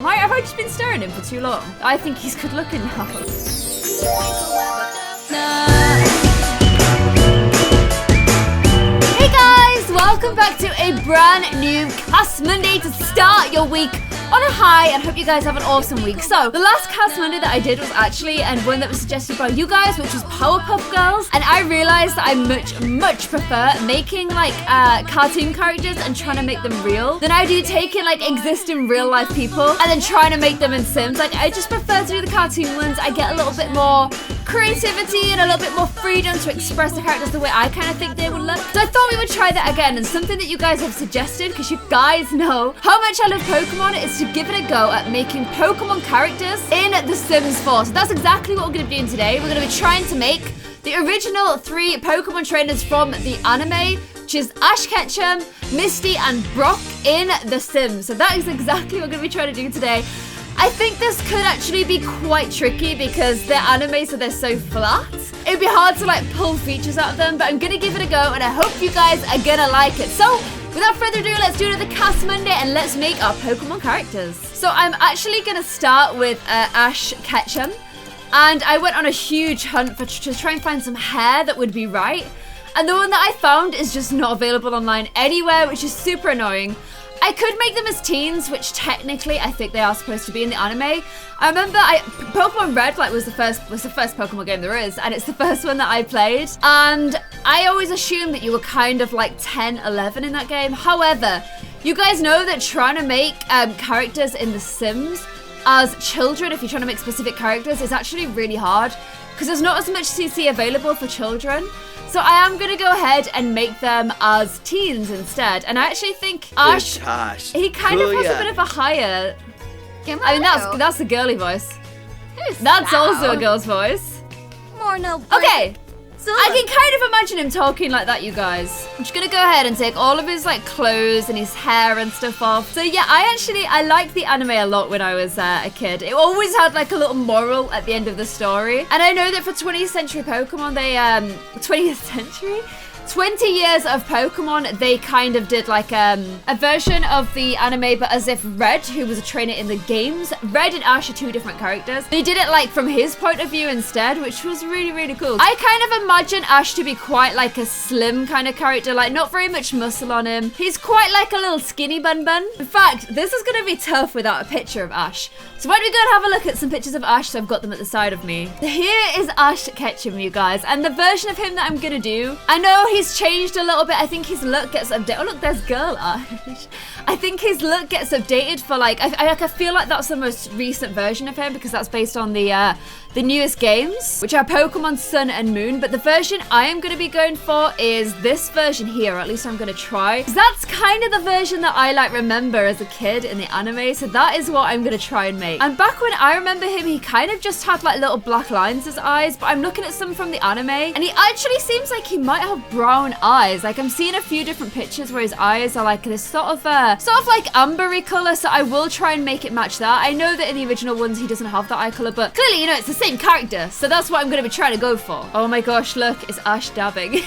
Have I just been staring at him for too long? I think he's good looking now. Hey guys, welcome back to a brand new Cast Monday to start your week on a high, and hope you guys have an awesome week. So, the last Cast Monday that I did was actually, and one that was suggested by you guys, which was Powerpuff Girls, and I realized that I much prefer making like cartoon characters and trying to make them real than I do taking like existing real life people and then trying to make them in Sims. Like, I just prefer to do the cartoon ones. I get a little bit more creativity and a little bit more freedom to express the characters the way I kind of think they would look. So I thought we would try that again, and something that you guys have suggested, because you guys know how much I love Pokemon, is to give it a go at making Pokemon characters in The Sims 4. So that's exactly what we're going to be doing today. We're going to be trying to make the original 3 Pokemon trainers from the anime, which is Ash Ketchum, Misty and Brock in The Sims. So that is exactly what we're going to be trying to do today. I think this could actually be quite tricky because they're anime, so they're so flat. It'd be hard to like pull features out of them, but I'm gonna give it a go and I hope you guys are gonna like it. So without further ado, let's do the Cast Monday and let's make our Pokemon characters. So I'm actually gonna start with Ash Ketchum, and I went on a huge hunt to try and find some hair that would be right. And the one that I found is just not available online anywhere, which is super annoying. I could make them as teens, which technically I think they are supposed to be in the anime. I remember Pokemon Red was the first Pokemon game there is, and it's the first one that I played. And I always assumed that you were kind of like 10, 11 in that game. However, you guys know that trying to make characters in The Sims as children, if you're trying to make specific characters, is actually really hard because there's not as much CC available for children. So I am going to go ahead and make them as teens instead. And I actually think Ash, he kind of has a bit of a higher... I mean, that's a girly voice. That's also a girl's voice. Okay. I can kind of imagine him talking like that, you guys. I'm just gonna go ahead and take all of his like clothes and his hair and stuff off. So yeah, I liked the anime a lot when I was a kid. It always had like a little moral at the end of the story. And I know that for 20th century Pokemon, 20 years of Pokemon, they kind of did like a version of the anime, but as if Red, who was a trainer in the games, Red and Ash are 2 different characters. They did it like from his point of view instead, which was really, really cool. I kind of imagine Ash to be quite like a slim kind of character, like not very much muscle on him. He's quite like a little skinny bun. In fact, this is going to be tough without a picture of Ash. So why don't we go and have a look at some pictures of Ash? So I've got them at the side of me. Here is Ash Ketchum, you guys, and the version of him that I'm going to do, I know he's changed a little bit. I think his look gets updated. Oh look, there's girl Ash. I think his look gets updated for like, I feel like that's the most recent version of him because that's based on the newest games, which are Pokemon Sun and Moon. But the version I am going to be going for is this version here, or at least I'm going to try. That's kind of the version that I like remember as a kid in the anime, so that is what I'm going to try and make. And back when I remember him, he kind of just had like little black lines as eyes, but I'm looking at some from the anime and he actually seems like he might have brown eyes. Like I'm seeing a few different pictures where his eyes are like this sort of like ambery color, so I will try and make it match that. I know that in the original ones he doesn't have that eye color, but clearly, you know, it's the same character, so that's what I'm going to be trying to go for. Oh my gosh, look, it's Ash dabbing.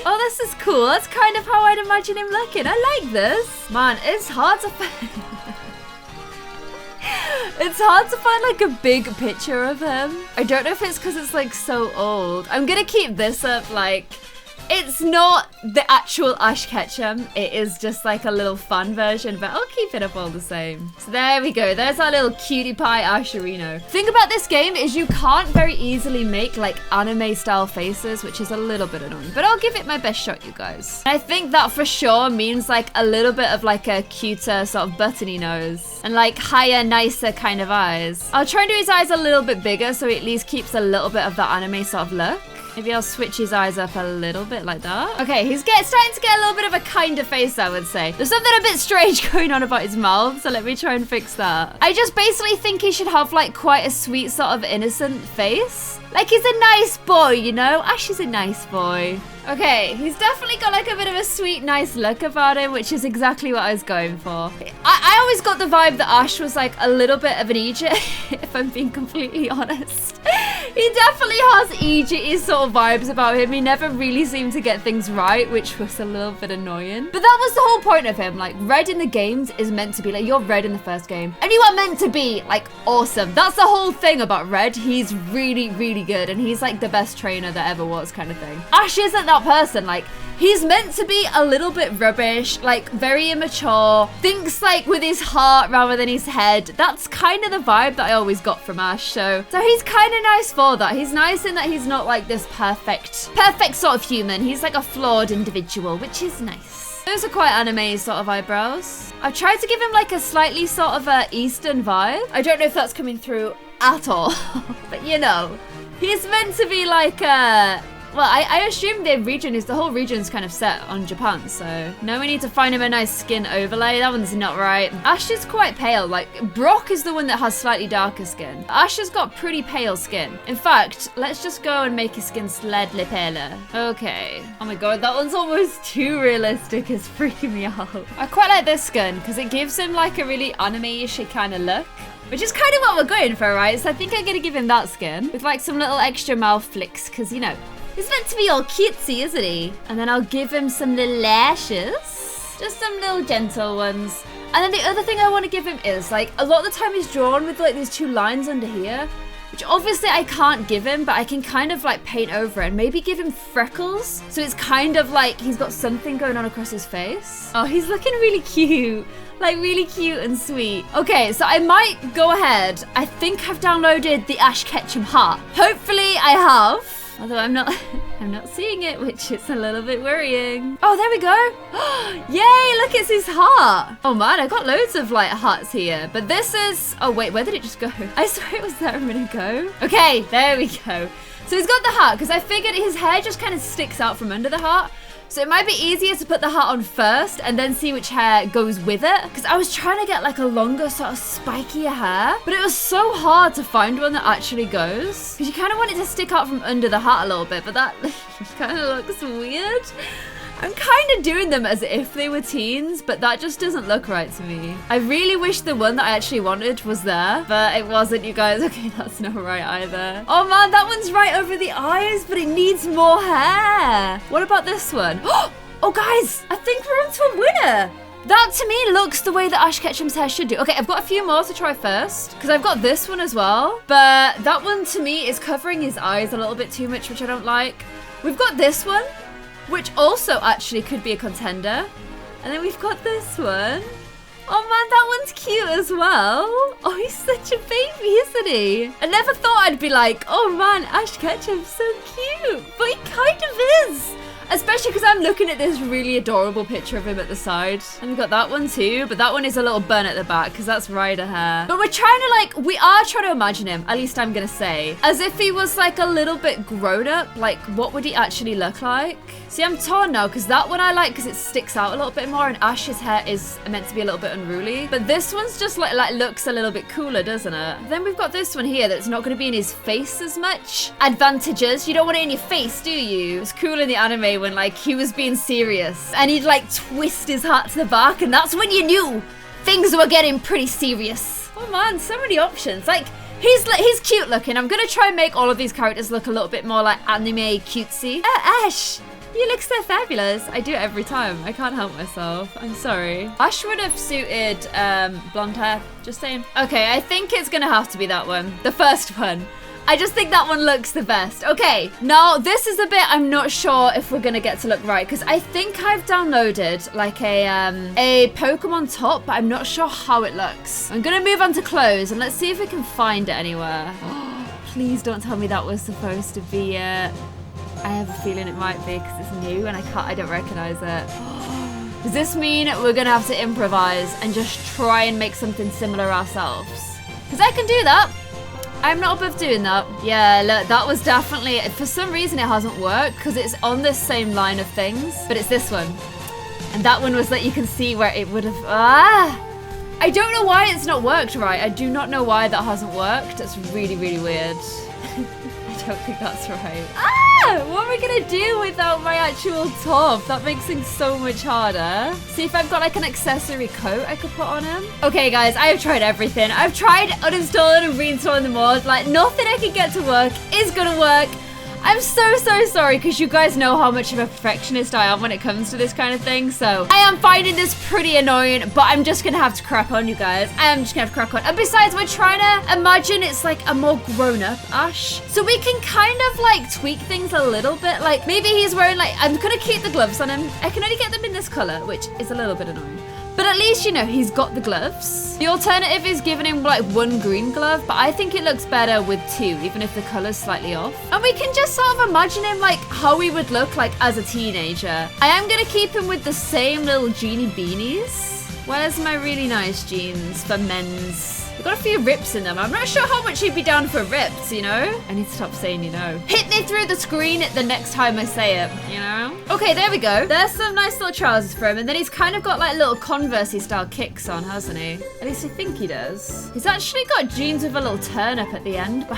Oh, this is cool. That's kind of how I'd imagine him looking. I like this. Man, it's hard to find. It's hard to find like a big picture of him. I don't know if it's because it's like so old. I'm going to keep this up like... It's not the actual Ash Ketchum. It is just like a little fun version, but I'll keep it up all the same. So there we go. There's our little cutie pie Asherino. Thing about this game is you can't very easily make like anime style faces, which is a little bit annoying, but I'll give it my best shot, you guys. And I think that for sure means like a little bit of like a cuter sort of buttony nose and like higher, nicer kind of eyes. I'll try and do his eyes a little bit bigger so he at least keeps a little bit of that anime sort of look. Maybe I'll switch his eyes up a little bit like that. Okay, he's starting to get a little bit of a kind of face, I would say. There's something a bit strange going on about his mouth, so let me try and fix that. I just basically think he should have like quite a sweet sort of innocent face. Like he's a nice boy, you know? Ash is a nice boy. Okay, he's definitely got like a bit of a sweet, nice look about him, which is exactly what I was going for. I always got the vibe that Ash was like a little bit of an Egypt, if I'm being completely honest. He definitely has Egypt sort of vibes about him. He never really seemed to get things right, which was a little bit annoying. But that was the whole point of him. Like, Red in the games is meant to be like, you're Red in the first game, and you are meant to be like awesome. That's the whole thing about Red. He's really, really good, and he's like the best trainer that ever was, kind of thing. Ash isn't that person. Like, he's meant to be a little bit rubbish, like very immature, thinks like with his heart rather than his head. That's kind of the vibe that I always got from Ash. So he's kind of nice for that. He's nice in that he's not like this perfect sort of human. He's like a flawed individual, which is nice. Those are quite anime sort of eyebrows. I've tried to give him like a slightly sort of a Eastern vibe. I don't know if that's coming through at all, but you know, he's meant to be like a... Well, I assume the whole region's kind of set on Japan, so now we need to find him a nice skin overlay. That one's not right. Ash is quite pale. Like, Brock is the one that has slightly darker skin. Ash has got pretty pale skin. In fact, let's just go and make his skin slightly paler. Okay. Oh my god, that one's almost too realistic. It's freaking me out. I quite like this skin because it gives him like a really anime-ish kind of look, which is kind of what we're going for, right? So I think I'm gonna give him that skin with like some little extra mouth flicks because, you know, he's meant to be all cutesy, isn't he? And then I'll give him some little lashes. Just some little gentle ones. And then the other thing I want to give him is, like, a lot of the time he's drawn with, like, these two lines under here, which obviously I can't give him, but I can kind of, like, paint over it and maybe give him freckles. So it's kind of like he's got something going on across his face. Oh, he's looking really cute. Like, really cute and sweet. Okay, so I might go ahead. I think I've downloaded the Ash Ketchum heart. Hopefully I have. Although I'm not seeing it, which is a little bit worrying. Oh, there we go. Yay, look, it's his heart. Oh man, I got loads of like hearts here. But this is, oh wait, where did it just go? I swear it was there a minute ago. Okay, there we go. So he's got the heart because I figured his hair just kind of sticks out from under the heart. So it might be easier to put the heart on first and then see which hair goes with it. Because I was trying to get like a longer sort of spikier hair, but it was so hard to find one that actually goes. Because you kind of want it to stick out from under the heart a little bit, but that kind of looks weird. I'm kind of doing them as if they were teens, but that just doesn't look right to me. I really wish the one that I actually wanted was there, but it wasn't, you guys. Okay, that's not right either. Oh man, that one's right over the eyes, but it needs more hair. What about this one? Oh guys, I think we're onto a winner. That to me looks the way that Ash Ketchum's hair should do. Okay, I've got a few more to try first, because I've got this one as well, but that one to me is covering his eyes a little bit too much, which I don't like. We've got this one, which also actually could be a contender. And then we've got this one. Oh man, that one's cute as well. Oh, he's such a baby, isn't he? I never thought I'd be like, oh man, Ash Ketchum's so cute. But he kind of is. Especially because I'm looking at this really adorable picture of him at the side. And we've got that one too, but that one is a little bun at the back because that's rider hair. But we're trying to like, we are trying to imagine him, at least I'm gonna say, as if he was like a little bit grown up. Like, what would he actually look like? See, I'm torn now because that one I like because it sticks out a little bit more and Ash's hair is meant to be a little bit unruly. But this one's just like looks a little bit cooler, doesn't it? Then we've got this one here that's not gonna be in his face as much. Advantages, you don't want it in your face, do you? It's cool in the anime when like he was being serious and he'd like twist his hat to the back and that's when you knew things were getting pretty serious. Oh man, so many options. Like, he's cute looking. I'm gonna try and make all of these characters look a little bit more like anime cutesy. Ash, you look so fabulous. I do it every time. I can't help myself. I'm sorry. Ash would have suited blonde hair, just saying. Okay, I think it's gonna have to be that one, the first one. I just think that one looks the best. Okay, now this is a bit I'm not sure if we're gonna get to look right because I think I've downloaded like a Pokemon top, but I'm not sure how it looks. I'm gonna move on to clothes and let's see if we can find it anywhere. Please don't tell me that was supposed to be it. I have a feeling it might be because it's new and I don't recognize it. Does this mean we're gonna have to improvise and just try and make something similar ourselves? Because I can do that. I'm not above doing that. Yeah, look, that was definitely, for some reason it hasn't worked because it's on this same line of things, but it's this one. And that one was that you can see where it would have, I don't know why it's not worked right. I do not know why that hasn't worked. It's really, really weird. I don't think that's right. Ah! What am I gonna do without my actual top? That makes things so much harder. See if I've got like an accessory coat I could put on him. Okay, guys, I have tried everything. I've tried uninstalling and reinstalling the mod. Like, nothing I can get to work is gonna work. I'm so sorry because you guys know how much of a perfectionist I am when it comes to this kind of thing. So I am finding this pretty annoying, but I'm just gonna have to crack on, you guys. I am just gonna have to crack on. And besides, we're trying to imagine it's like a more grown-up Ash. So we can kind of like tweak things a little bit. Like maybe he's wearing like, I'm gonna keep the gloves on him. I can only get them in this color, which is a little bit annoying. But at least, you know, he's got the gloves. The alternative is giving him like one green glove, but I think it looks better with two, even if the color's slightly off. And we can just sort of imagine him like how he would look like as a teenager. I am gonna keep him with the same little genie beanies. Where's my really nice jeans for men's? We've got a few rips in them. I'm not sure how much he'd be down for rips, you know? I need to stop saying, you know. Hit me through the screen the next time I say it, you know? Okay, there we go. There's some nice little trousers for him. And then he's kind of got like little Converse-y style kicks on, hasn't he? At least I think he does. He's actually got jeans with a little turn-up at the end, but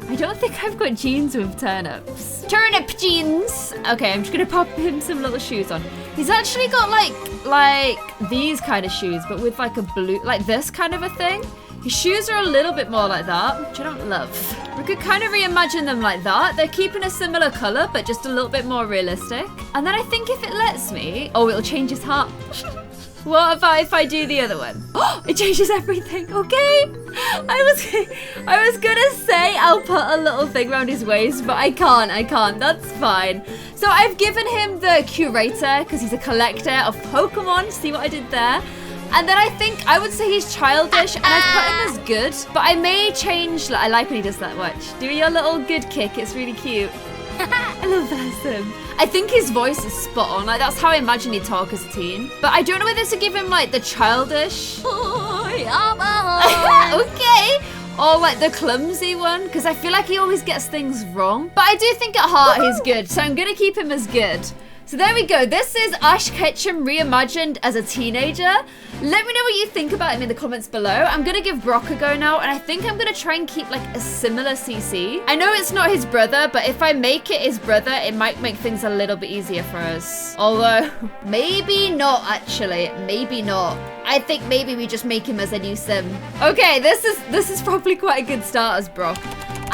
I don't think I've got jeans with turn-ups. Turnip jeans. Okay, I'm just gonna pop him some little shoes on. He's actually got like these kind of shoes, but with like a blue, like this kind of a thing. His shoes are a little bit more like that, which I don't love. We could kind of reimagine them like that. They're keeping a similar color, but just a little bit more realistic. And then I think if it lets me, oh, it'll change his hat. What about if I do the other one? Oh, it changes everything. Okay. I was gonna say I'll put a little thing around his waist, but I can't. That's fine. So I've given him the curator because he's a collector of Pokemon. See what I did there? And then I think I would say he's childish, and I've put him as good. But I may change. I like when he does that. Watch. Do your little good kick. It's really cute. I love him. I think his voice is spot on. Like that's how I imagine he'd talk as a teen. But I don't know whether to give him like the childish. Okay. Or like the clumsy one, because I feel like he always gets things wrong. But I do think at heart he's good, so I'm gonna keep him as good. So there we go. This is Ash Ketchum reimagined as a teenager. Let me know what you think about him in the comments below. I'm going to give Brock a go now, and I think I'm going to try and keep like a similar CC. I know it's not his brother, but if I make it his brother, it might make things a little bit easier for us. Although, maybe not actually. Maybe not. I think maybe we just make him as a new sim. Okay, this is probably quite a good start as Brock.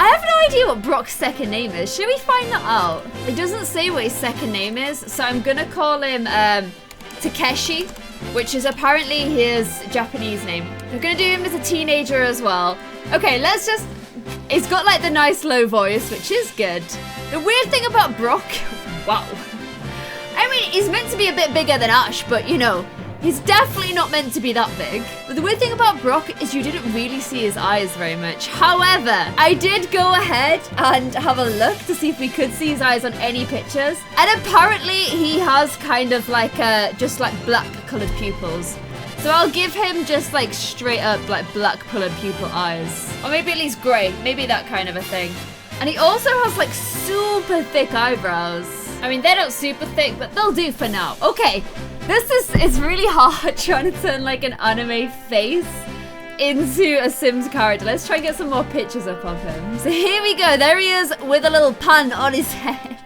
I have no idea what Brock's second name is. Should we find that out? It doesn't say what his second name is, so I'm gonna call him Takeshi, which is apparently his Japanese name. We're gonna do him as a teenager as well. Okay, let's just... He's got like the nice low voice, which is good. The weird thing about Brock... Wow. I mean, he's meant to be a bit bigger than Ash, but you know... He's definitely not meant to be that big. But the weird thing about Brock is you didn't really see his eyes very much. However, I did go ahead and have a look to see if we could see his eyes on any pictures. And apparently he has kind of like just like black colored pupils. So I'll give him just like straight up like black colored pupil eyes. Or maybe at least gray, maybe that kind of a thing. And he also has like super thick eyebrows. I mean, they're not super thick, but they'll do for now. Okay. It's really hard trying to turn like an anime face into a Sims character. Let's try and get some more pictures up of him. So here we go. There he is with a little pan on his head.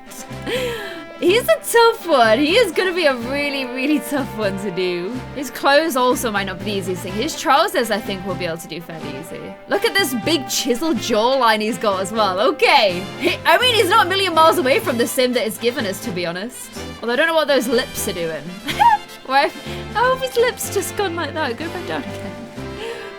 He's a tough one. He is going to be a really, really tough one to do. His clothes also might not be the easiest thing. His trousers, I think, we'll be able to do fairly easy. Look at this big chiseled jawline he's got as well. Okay. I mean, he's not a million miles away from the sim that it's given us, to be honest. Although I don't know what those lips are doing. Why? How have his lips just gone like that? Go back down again.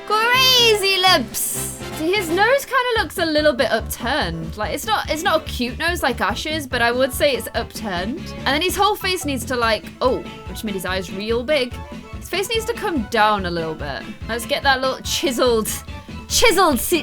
Crazy lips. See, his nose kind of looks a little bit upturned. Like it's not a cute nose like Ash's, but I would say it's upturned. And then his whole face needs to like, oh, which made his eyes real big. His face needs to come down a little bit. Let's get that little chiseled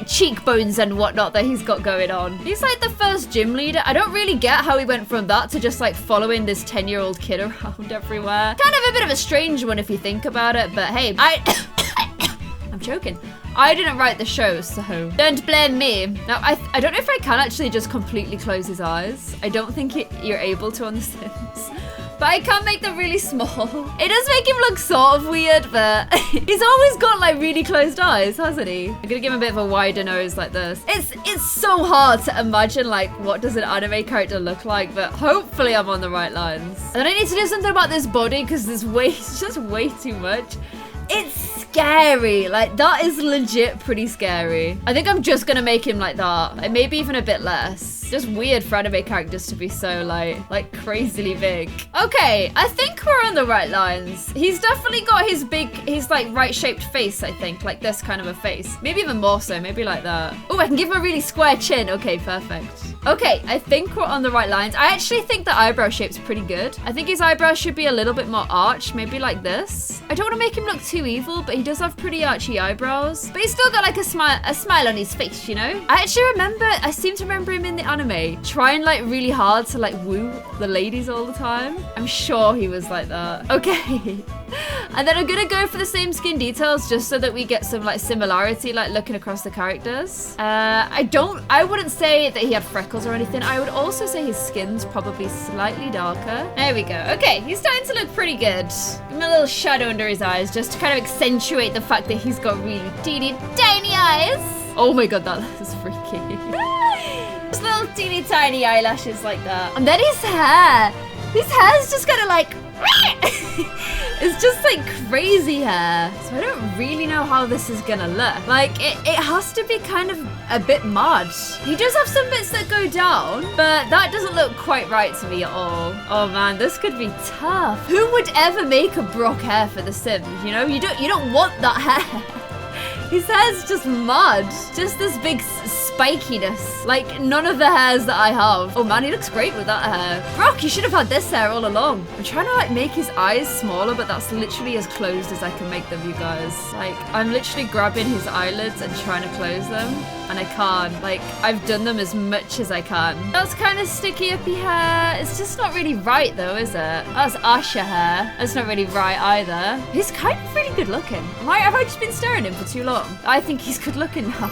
cheekbones and whatnot that he's got going on. He's like the first gym leader. I don't really get how he went from that to just like following this 10-year-old kid around everywhere. Kind of a bit of a strange one if you think about it, but hey, I'm joking. I didn't write the show, so don't blame me. Now, I don't know if I can actually just completely close his eyes. I don't think you're able to on The Sims. But I can't make them really small. It does make him look sort of weird, but he's always got like really closed eyes, hasn't he? I'm gonna give him a bit of a wider nose like this. It's so hard to imagine like what does an anime character look like, but hopefully I'm on the right lines. And then I need to do something about this body because it's just way too much. It's scary. Like, that is legit pretty scary. I think I'm just gonna make him like that. And maybe even a bit less. Just weird for anime characters to be so like crazily big. Okay, I think we're on the right lines. He's definitely got his like right shaped face, I think. Like this kind of a face. Maybe even more so, maybe like that. Oh, I can give him a really square chin. Okay, perfect. Okay, I think we're on the right lines. I actually think the eyebrow shape's pretty good. I think his eyebrows should be a little bit more arched, maybe like this. I don't want to make him look too evil, but he does have pretty archy eyebrows. But he's still got like a smile on his face, you know? I seem to remember him in the anime trying like really hard to like woo the ladies all the time. I'm sure he was like that. Okay. And then I'm gonna go for the same skin details just so that we get some like similarity, like looking across the characters. I wouldn't say that he had freckles or anything. I would also say his skin's probably slightly darker. There we go. Okay, he's starting to look pretty good. Give him a little shadow under his eyes just to kind of accentuate the fact that he's got really teeny tiny eyes. Oh my god, that is freaky. Just little teeny tiny eyelashes like that. And then his hair. His hair's just kind of like... It's just like crazy hair. So I don't really know how this is gonna look. Like, it has to be kind of a bit mud. He does have some bits that go down, but that doesn't look quite right to me at all. Oh man, this could be tough. Who would ever make a Brock hair for The Sims? You know, you don't want that hair. His hair's just mud. Just this big spikiness. Like none of the hairs that I have. Oh man, he looks great with that hair. Brock, you should have had this hair all along. I'm trying to like make his eyes smaller, but that's literally as closed as I can make them, you guys. Like, I'm literally grabbing his eyelids and trying to close them. And I can't. Like, I've done them as much as I can. That's kind of sticky uppy hair. It's just not really right though, is it? That's Asha hair. That's not really right either. He's kind of really good looking. Have I just been staring at him for too long? I think he's good looking now.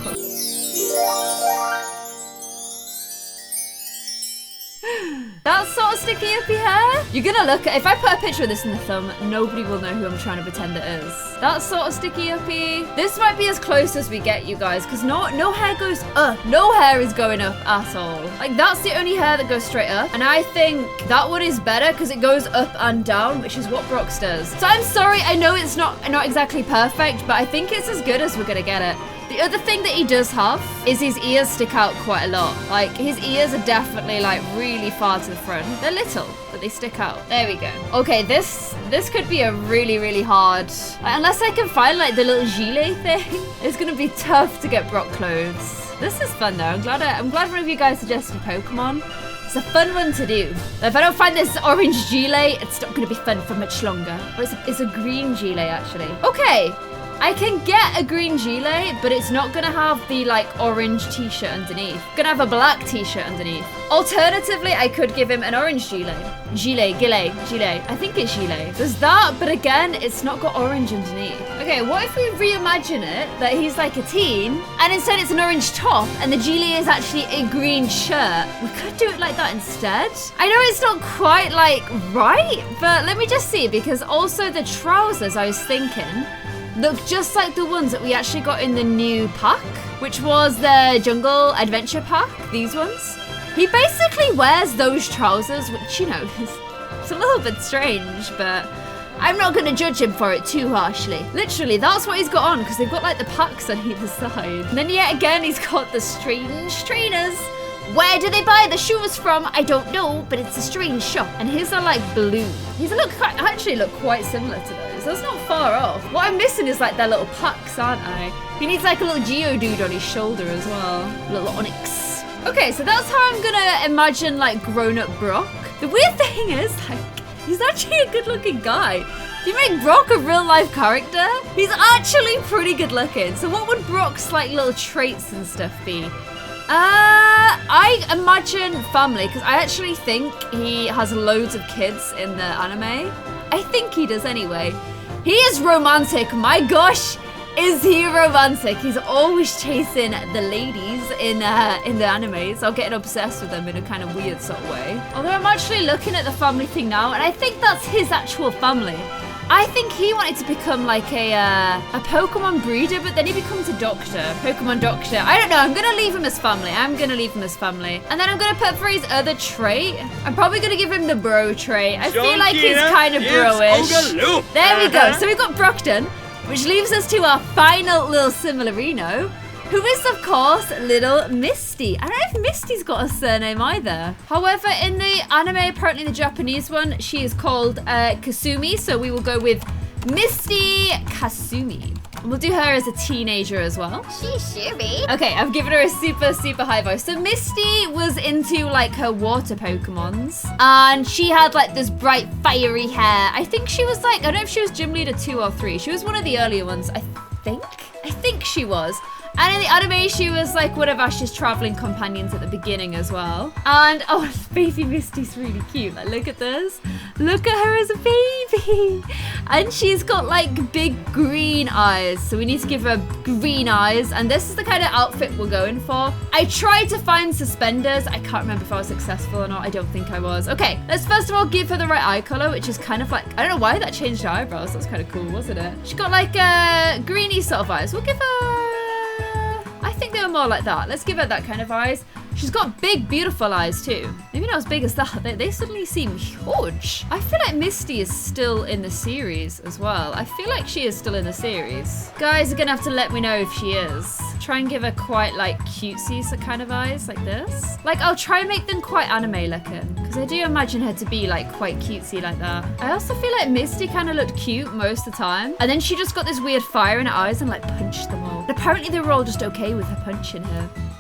That sort of sticky uppy hair. You're gonna look at, if I put a picture of this in the thumb, nobody will know who I'm trying to pretend it is. That sort of sticky uppy. This might be as close as we get, you guys, because no hair goes up. No hair is going up at all. Like, that's the only hair that goes straight up. And I think that one is better because it goes up and down, which is what Brock's does. So I'm sorry, I know it's not exactly perfect, but I think it's as good as we're gonna get it. The other thing that he does have is his ears stick out quite a lot. Like, his ears are definitely like really far to the front. They're little, but they stick out. There we go. Okay, this could be a really, really hard... unless I can find like the little gilet thing, it's gonna be tough to get Brock clothes. This is fun though. I'm glad one of you guys suggested Pokemon. It's a fun one to do. If I don't find this orange gilet, it's not gonna be fun for much longer. Or it's a green gilet actually. Okay. I can get a green gilet, but it's not gonna have the like orange t-shirt underneath. It's gonna have a black t-shirt underneath. Alternatively, I could give him an orange gilet. Gilet. I think it's gilet. There's that, but again, it's not got orange underneath. Okay, what if we reimagine it that he's like a teen, and instead it's an orange top, and the gilet is actually a green shirt? We could do it like that instead. I know it's not quite like right, but let me just see, because also the trousers, I was thinking, look just like the ones that we actually got in the new pack, which was the Jungle Adventure pack, these ones. He basically wears those trousers, which, you know, it's a little bit strange, but I'm not going to judge him for it too harshly. Literally, that's what he's got on, because they've got like the packs on either side. And then yet again, he's got the strange trainers. Where do they buy the shoes from? I don't know, but it's a strange shop. And his are like blue. His actually look quite similar to those. That's not far off. What I'm missing is like their little packs, aren't I? He needs like a little Geodude on his shoulder as well. A little Onyx. Okay, so that's how I'm gonna imagine like grown-up Brock. The weird thing is, like, he's actually a good-looking guy. If you make Brock a real-life character, he's actually pretty good-looking. So what would Brock's like little traits and stuff be? I imagine family, because I actually think he has loads of kids in the anime. I think he does anyway. He is romantic. My gosh, Is he romantic? He's always chasing the ladies in the animes, or getting obsessed with them in a kind of weird sort of way. Although I'm actually looking at the family thing now, and I think that's his actual family. I think he wanted to become like a Pokemon breeder, but then he becomes a doctor. Pokemon doctor. I don't know. I'm going to leave him as family. And then I'm going to put for his other trait. I'm probably going to give him the bro trait. I feel like he's kind of bro-ish. There we go. So we've got Brock done, which leaves us to our final little Similarino, who is, of course, little Misty. I don't know if Misty's got a surname either. However, in the anime, apparently the Japanese one, she is called Kasumi, so we will go with Misty Kasumi. And we'll do her as a teenager as well. She should be. Okay, I've given her a super, super high voice. So Misty was into like her water Pokemons. And she had like this bright, fiery hair. I think she was like, I don't know if she was Gym Leader 2 or 3. She was one of the earlier ones, I think she was. And in the anime, she was like one of Ash's traveling companions at the beginning as well. And oh, baby Misty's really cute. Like, look at this. Look at her as a baby. And she's got like big green eyes. So we need to give her green eyes. And this is the kind of outfit we're going for. I tried to find suspenders. I can't remember if I was successful or not. I don't think I was. Okay, let's first of all give her the right eye color, which is kind of like, I don't know why that changed her eyebrows. That's kind of cool, wasn't it? She got like greeny sort of eyes. We'll give her, I think they were more like that. Let's give her that kind of eyes. She's got big, beautiful eyes too. Maybe not as big as that. They suddenly seem huge. I feel like Misty is still in the series as well. I feel like she is still in the series. Guys are gonna have to let me know if she is. Try and give her quite like cutesy kind of eyes like this. Like I'll try and make them quite anime looking, because I do imagine her to be like quite cutesy like that. I also feel like Misty kind of looked cute most of the time. And then she just got this weird fire in her eyes and like punched them all. But apparently they were all just okay with her punching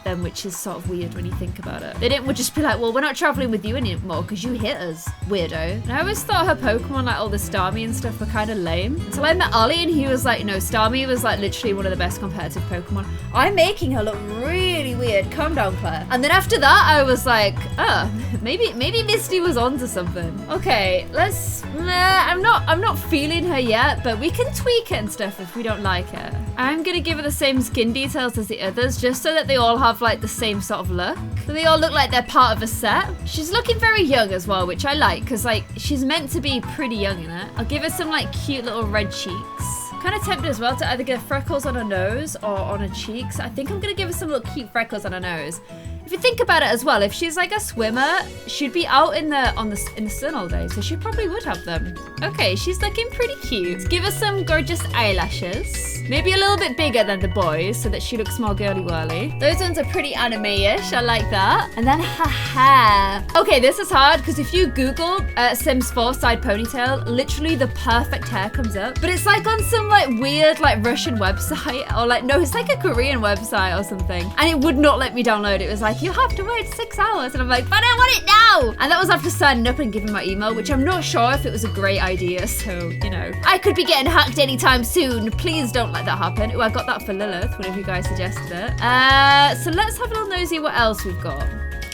them, which is sort of weird when you think about it. They didn't just be like, well, we're not traveling with you anymore because you hit us, weirdo. And I always thought her Pokemon, like all the Starmie and stuff, were kind of lame. Until I met Ollie and he was like, no, Starmie was like literally one of the best competitive Pokemon. I'm making her look really weird. Calm down, Claire. And then after that, I was like, oh, maybe Misty was onto something. Okay, let's, I'm not feeling her yet, but we can tweak it and stuff if we don't like it. I'm gonna give her the same skin details as the others, just so that they all have like the same sort of look. So they all look like they're part of a set. She's looking very young as well, which I like, because like she's meant to be pretty young in it. I'll give her some like cute little red cheeks. Kind of tempted as well to either get freckles on her nose or on her cheeks. I think I'm gonna give her some little cute freckles on her nose. If you think about it as well, if she's like a swimmer, she'd be out in the sun all day, so she probably would have them. Okay, she's looking pretty cute. Let's give her some gorgeous eyelashes. Maybe a little bit bigger than the boys, so that she looks more girly-whirly. Those ones are pretty anime-ish. I like that. And then her hair. Okay, this is hard, because if you Google Sims 4 side ponytail, literally the perfect hair comes up. But it's like on some like weird like Russian website, or like, no, it's like a Korean website or something. And it would not let me download it. It was like, you have to wait 6 hours. And I'm like, but I want it now. And that was after signing up and giving my email, which I'm not sure if it was a great idea. So, you know, I could be getting hacked anytime soon. Please don't let that happen. Oh, I got that for Lilith, one of you guys suggested it. So let's have a little nosy what else we've got.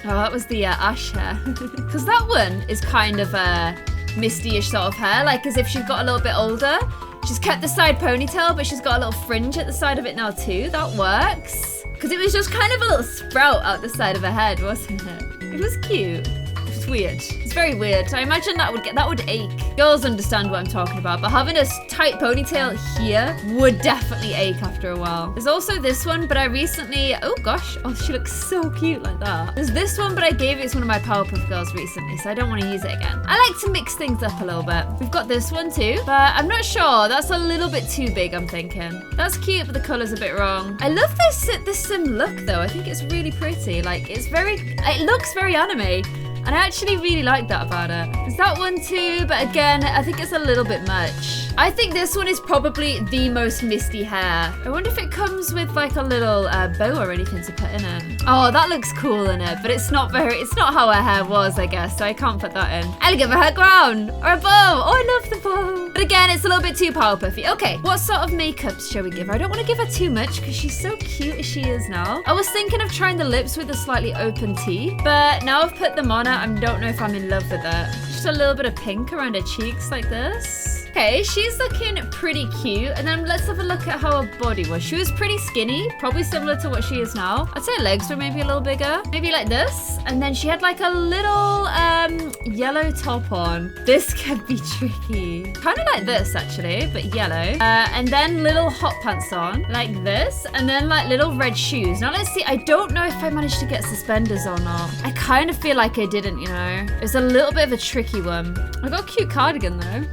Oh, that was the Ash hair. Because that one is kind of a Misty-ish sort of hair, like as if she's got a little bit older. She's kept the side ponytail, but she's got a little fringe at the side of it now too. That works. Because it was just kind of a little sprout out the side of her head, wasn't it? It was cute. It's weird. It's very weird. I imagine that would ache. Girls understand what I'm talking about, but having a tight ponytail here would definitely ache after a while. There's also this one, but I recently, oh gosh, oh, she looks so cute like that. There's this one, but I gave it to one of my Powerpuff Girls recently, so I don't want to use it again. I like to mix things up a little bit. We've got this one too, but I'm not sure. That's a little bit too big, I'm thinking. That's cute, but the color's a bit wrong. I love this sim look though. I think it's really pretty. Like, it looks very anime. And I actually really like that about it. There's that one too, but again, I think it's a little bit much. I think this one is probably the most Misty hair. I wonder if it comes with like a little bow or anything to put in it. Oh, that looks cool in it, but it's not how her hair was, I guess, so I can't put that in. I'll give her her crown or a bow. Oh, I love the bow. But again, it's a little bit too Powerpuffy. Okay, what sort of makeup shall we give her? I don't want to give her too much because she's so cute as she is now. I was thinking of trying the lips with a slightly open T, but now I've put them on her, I don't know if I'm in love with it. Just a little bit of pink around her cheeks like this. Okay, she's looking pretty cute. And then let's have a look at how her body was. She was pretty skinny, probably similar to what she is now. I'd say her legs were maybe a little bigger, maybe like this. And then she had like a little yellow top on. This could be tricky. Kind of like this actually, but yellow. And then little hot pants on, like this. And then like little red shoes. Now let's see, I don't know if I managed to get suspenders or not. I kind of feel like I didn't, you know. It's a little bit of a tricky one. I got a cute cardigan though.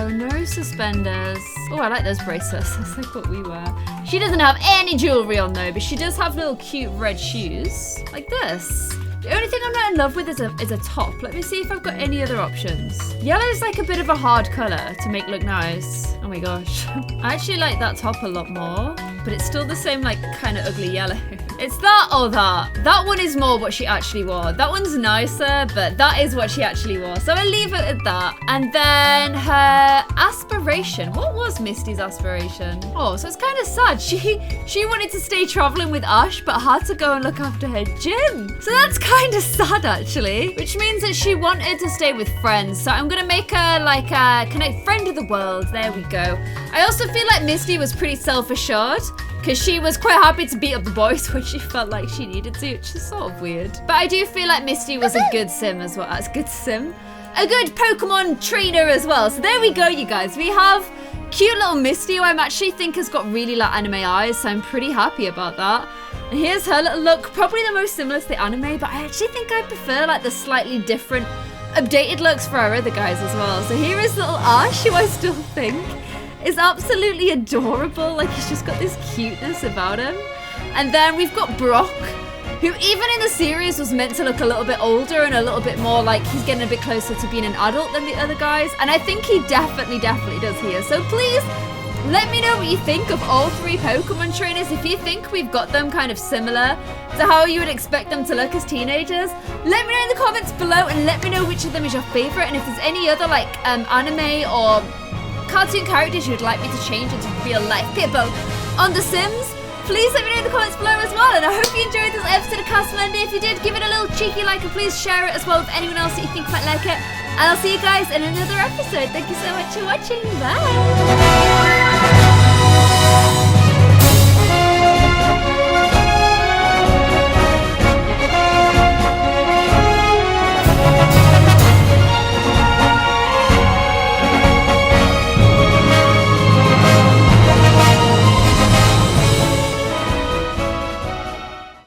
No suspenders. Oh, I like those bracelets. That's like what we wear. She doesn't have any jewelry on though, but she does have little cute red shoes. Like this. The only thing I'm not in love with is a top. Let me see if I've got any other options. Yellow is like a bit of a hard colour to make look nice. Oh my gosh. I actually like that top a lot more, but it's still the same like kind of ugly yellow. It's that or that. That one is more what she actually wore. That one's nicer, but that is what she actually wore. So I'll leave it at that. And then her aspiration. What was Misty's aspiration? Oh, so it's kind of sad. She wanted to stay traveling with Ash, but had to go and look after her gym. So that's kind of sad actually, which means that she wanted to stay with friends. So I'm gonna make her like a connect friend of the world. There we go. I also feel like Misty was pretty self-assured, because she was quite happy to beat up the boys when she felt like she needed to, which is sort of weird. But I do feel like Misty was a good sim as well. That's good sim. A good Pokemon trainer as well. So there we go, you guys. We have cute little Misty, who I actually think has got really like anime eyes. So I'm pretty happy about that. And here's her little look. Probably the most similar to the anime, but I actually think I prefer like the slightly different updated looks for our other guys as well. So here is little Ash, who I still think is absolutely adorable. Like he's just got this cuteness about him. And then we've got Brock, who even in the series was meant to look a little bit older and a little bit more like he's getting a bit closer to being an adult than the other guys. And I think he definitely does here. So please let me know what you think of all three Pokemon trainers. If you think we've got them kind of similar to how you would expect them to look as teenagers, let me know in the comments below and let me know which of them is your favorite. And if there's any other like anime or cartoon characters you'd like me to change into real life people on The Sims, please let me know in the comments below as well. And I hope you enjoyed this episode of Cast Monday. If you did, give it a little cheeky like and please share it as well with anyone else that you think might like it. And I'll see you guys in another episode. Thank you so much for watching. Bye.